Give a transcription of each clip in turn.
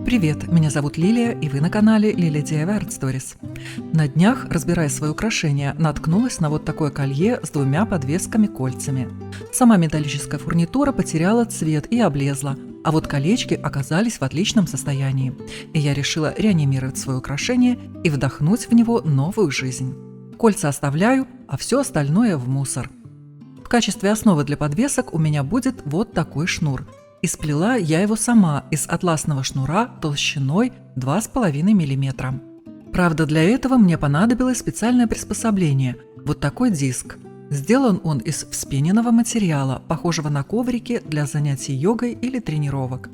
Привет, меня зовут Лилия, и вы на канале Лилия DIY Art Stories. На днях, разбирая свои украшения, наткнулась на вот такое колье с двумя подвесками-кольцами. Сама металлическая фурнитура потеряла цвет и облезла, а вот колечки оказались в отличном состоянии. И я решила реанимировать свое украшение и вдохнуть в него новую жизнь. Кольца оставляю, а все остальное в мусор. В качестве основы для подвесок у меня будет вот такой шнур. И сплела я его сама из атласного шнура толщиной 2,5 мм. Правда, для этого мне понадобилось специальное приспособление – вот такой диск. Сделан он из вспененного материала, похожего на коврики для занятий йогой или тренировок.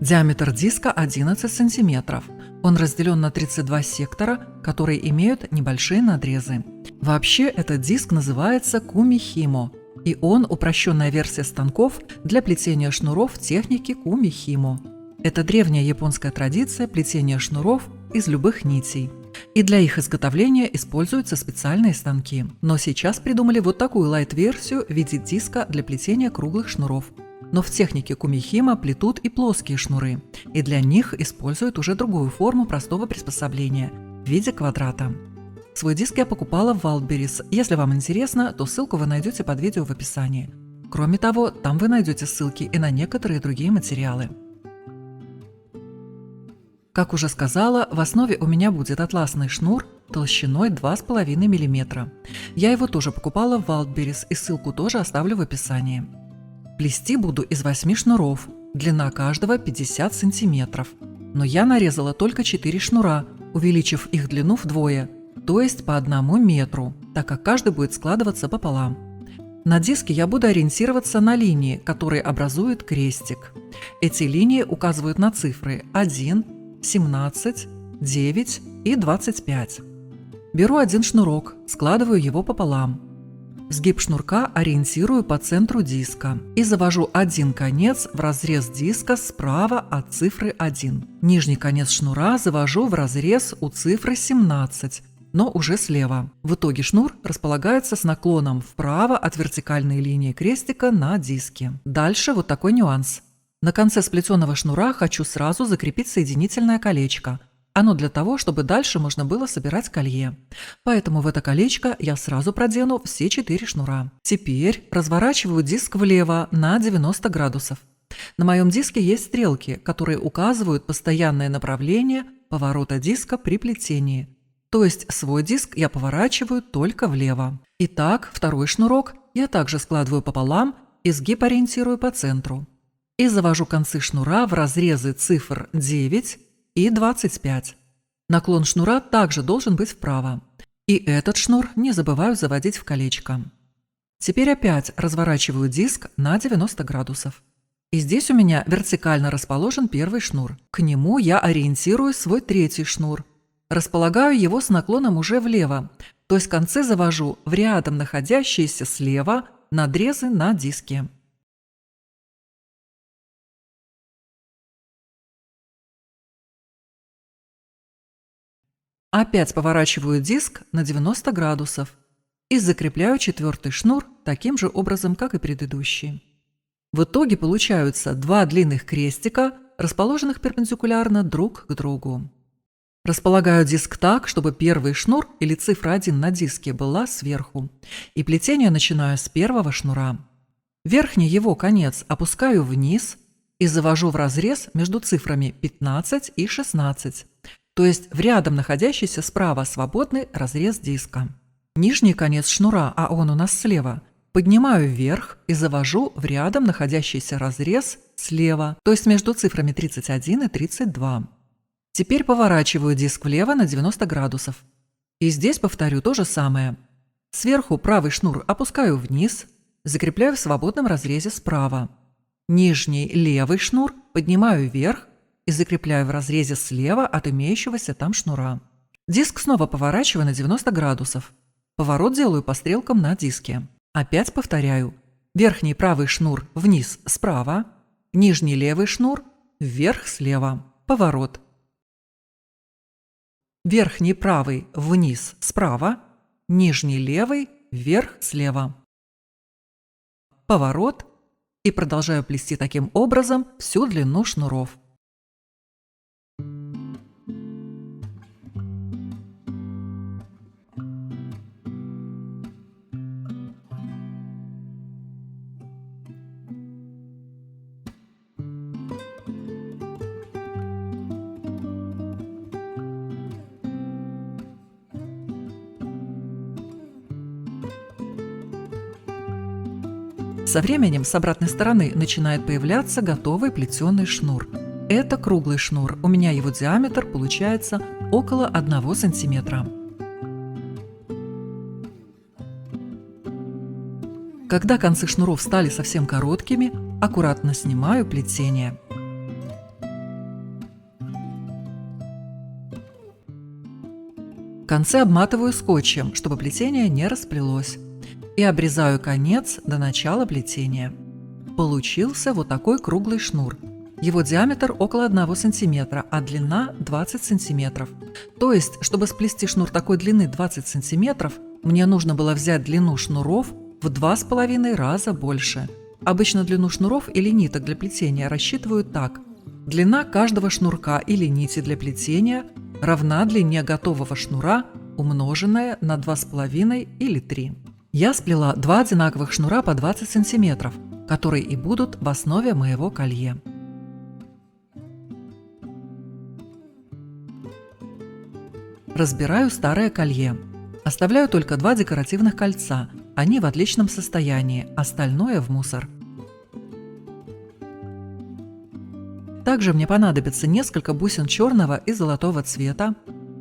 Диаметр диска 11 см. Он разделен на 32 сектора, которые имеют небольшие надрезы. Вообще этот диск называется Куми-химо. И он упрощенная версия станков для плетения шнуров техники Куми-химо. Это древняя японская традиция плетения шнуров из любых нитей. И для их изготовления используются специальные станки. Но сейчас придумали вот такую лайт-версию в виде диска для плетения круглых шнуров. Но в технике Куми-химо плетут и плоские шнуры. И для них используют уже другую форму простого приспособления в виде квадрата. Свой диск я покупала в Wildberries. Если вам интересно, то ссылку вы найдете под видео в описании. Кроме того, там вы найдете ссылки и на некоторые другие материалы. Как уже сказала, в основе у меня будет атласный шнур толщиной 2,5 мм. Я его тоже покупала в Wildberries, и ссылку тоже оставлю в описании. Плести буду из 8 шнуров, длина каждого 50 см. Но я нарезала только 4 шнура, увеличив их длину вдвое, то есть по 1 метру, так как каждый будет складываться пополам. На диске я буду ориентироваться на линии, которые образуют крестик. Эти линии указывают на цифры 1, 17, 9 и 25. Беру один шнурок, складываю его пополам. Сгиб шнурка ориентирую по центру диска и завожу один конец в разрез диска справа от цифры 1. Нижний конец шнура завожу в разрез у цифры 17, но уже слева. В итоге шнур располагается с наклоном вправо от вертикальной линии крестика на диске. Дальше вот такой нюанс. На конце сплетенного шнура хочу сразу закрепить соединительное колечко. Оно для того, чтобы дальше можно было собирать колье. Поэтому в это колечко я сразу продену все 4 шнура. Теперь разворачиваю диск влево на 90 градусов. На моем диске есть стрелки, которые указывают постоянное направление поворота диска при плетении. То есть свой диск я поворачиваю только влево. Итак, второй шнурок я также складываю пополам и сгиб ориентирую по центру. И завожу концы шнура в разрезы цифр 9 и 25. Наклон шнура также должен быть вправо. И этот шнур не забываю заводить в колечко. Теперь опять разворачиваю диск на 90 градусов. И здесь у меня вертикально расположен первый шнур. К нему я ориентирую свой третий шнур. Располагаю его с наклоном уже влево, то есть концы завожу в рядом находящиеся слева надрезы на диске. Опять поворачиваю диск на 90 градусов и закрепляю четвертый шнур таким же образом, как и предыдущий. В итоге получаются два длинных крестика, расположенных перпендикулярно друг к другу. Располагаю диск так, чтобы первый шнур или цифра 1 на диске была сверху, и плетение начинаю с первого шнура. Верхний его конец опускаю вниз и завожу в разрез между цифрами 15 и 16, то есть в рядом находящийся справа свободный разрез диска. Нижний конец шнура, а он у нас слева, поднимаю вверх и завожу в рядом находящийся разрез слева, то есть между цифрами 31 и 32. Теперь поворачиваю диск влево на 90 градусов. И здесь повторю то же самое. Сверху правый шнур опускаю вниз, закрепляю в свободном разрезе справа. Нижний левый шнур поднимаю вверх и закрепляю в разрезе слева от имеющегося там шнура. Диск снова поворачиваю на 90 градусов. Поворот делаю по стрелкам на диске. Опять повторяю. Верхний правый шнур вниз справа, нижний левый шнур вверх слева. Поворот. Верхний правый вниз справа, нижний левый вверх слева. Поворот. И продолжаю плести таким образом всю длину шнуров. Со временем с обратной стороны начинает появляться готовый плетеный шнур. Это круглый шнур, у меня его диаметр получается около 1 сантиметра. Когда концы шнуров стали совсем короткими, аккуратно снимаю плетение. Концы обматываю скотчем, чтобы плетение не расплелось. И обрезаю конец до начала плетения. Получился вот такой круглый шнур. Его диаметр около 1 сантиметра, а длина 20 сантиметров. То есть, чтобы сплести шнур такой длины 20 сантиметров, мне нужно было взять длину шнуров в 2,5 раза больше. Обычно длину шнуров или ниток для плетения рассчитывают так. Длина каждого шнурка или нити для плетения равна длине готового шнура, умноженная на 2,5 или 3. Я сплела 2 одинаковых шнура по 20 сантиметров, которые и будут в основе моего колье. Разбираю старое колье. Оставляю только 2 декоративных кольца, они в отличном состоянии, остальное в мусор. Также мне понадобится несколько бусин черного и золотого цвета,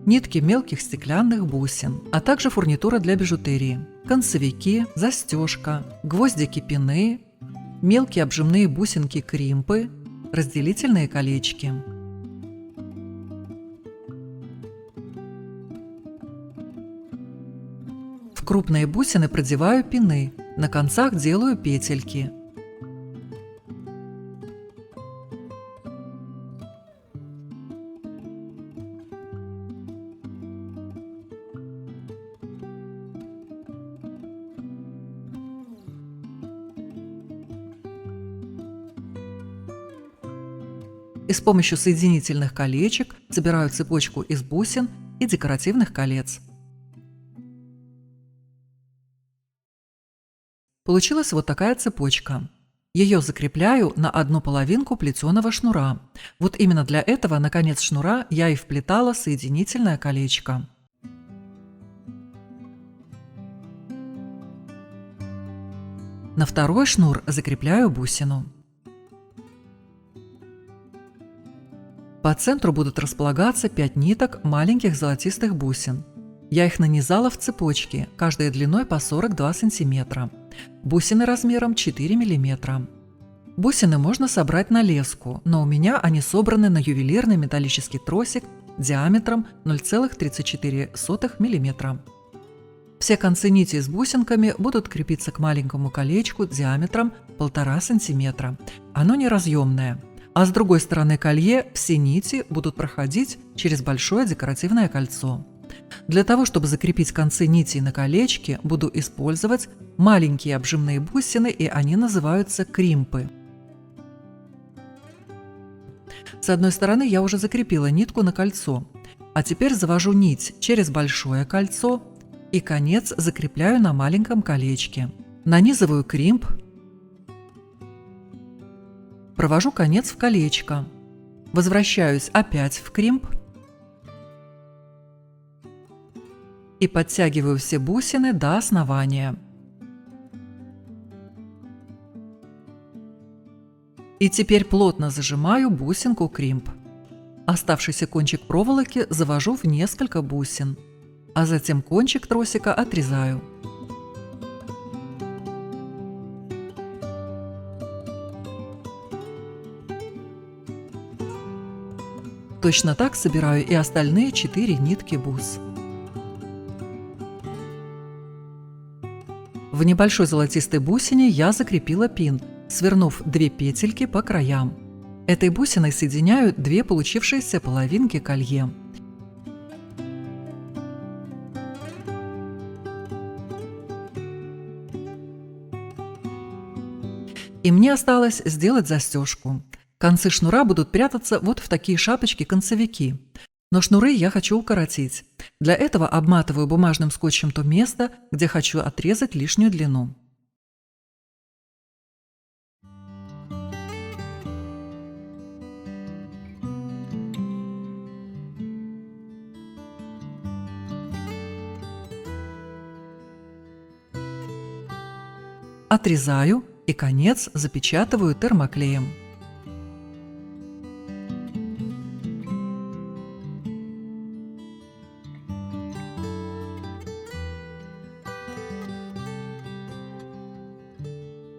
нитки мелких стеклянных бусин, а также фурнитура для бижутерии, концевики, застежка, гвоздики-пины, мелкие обжимные бусинки-кримпы, разделительные колечки. В крупные бусины продеваю пины, на концах делаю петельки. И с помощью соединительных колечек собираю цепочку из бусин и декоративных колец. Получилась вот такая цепочка. Ее закрепляю на одну половинку плетеного шнура. Вот именно для этого на конец шнура я и вплетала соединительное колечко. На второй шнур закрепляю бусину. По центру будут располагаться 5 ниток маленьких золотистых бусин. Я их нанизала в цепочки, каждая длиной по 42 сантиметра. Бусины размером 4 миллиметра. Бусины можно собрать на леску, но у меня они собраны на ювелирный металлический тросик диаметром 0,34 мм. Все концы нити с бусинками будут крепиться к маленькому колечку диаметром 1,5 см. Оно неразъемное. А с другой стороны колье все нити будут проходить через большое декоративное кольцо. Для того, чтобы закрепить концы нитей на колечке, буду использовать маленькие обжимные бусины, и они называются кримпы. С одной стороны я уже закрепила нитку на кольцо, а теперь завожу нить через большое кольцо и конец закрепляю на маленьком колечке. Нанизываю кримп, провожу конец в колечко, возвращаюсь опять в кримп и подтягиваю все бусины до основания. И теперь плотно зажимаю бусинку кримп. Оставшийся кончик проволоки завожу в несколько бусин, а затем кончик тросика отрезаю. Точно так собираю и остальные 4 нитки бус. В небольшой золотистой бусине я закрепила пин, свернув 2 петельки по краям. Этой бусиной соединяю 2 получившиеся половинки колье. И мне осталось сделать застежку. Концы шнура будут прятаться вот в такие шапочки-концевики. Но шнуры я хочу укоротить. Для этого обматываю бумажным скотчем то место, где хочу отрезать лишнюю длину. Отрезаю и конец запечатываю термоклеем.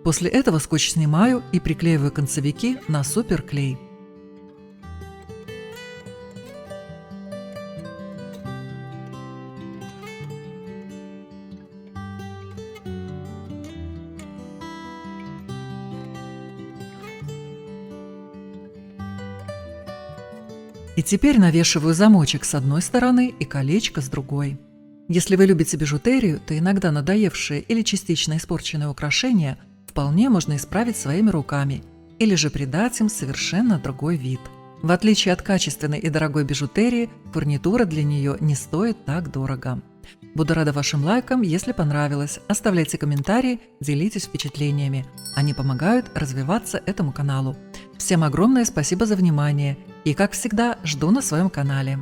После этого скотч снимаю и приклеиваю концевики на суперклей. И теперь навешиваю замочек с одной стороны и колечко с другой. Если вы любите бижутерию, то иногда надоевшие или частично испорченные украшения вполне можно исправить своими руками или же придать им совершенно другой вид. В отличие от качественной и дорогой бижутерии, фурнитура для нее не стоит так дорого. Буду рада вашим лайкам, если понравилось. Оставляйте комментарии, делитесь впечатлениями. Они помогают развиваться этому каналу. Всем огромное спасибо за внимание и, как всегда, жду на своем канале.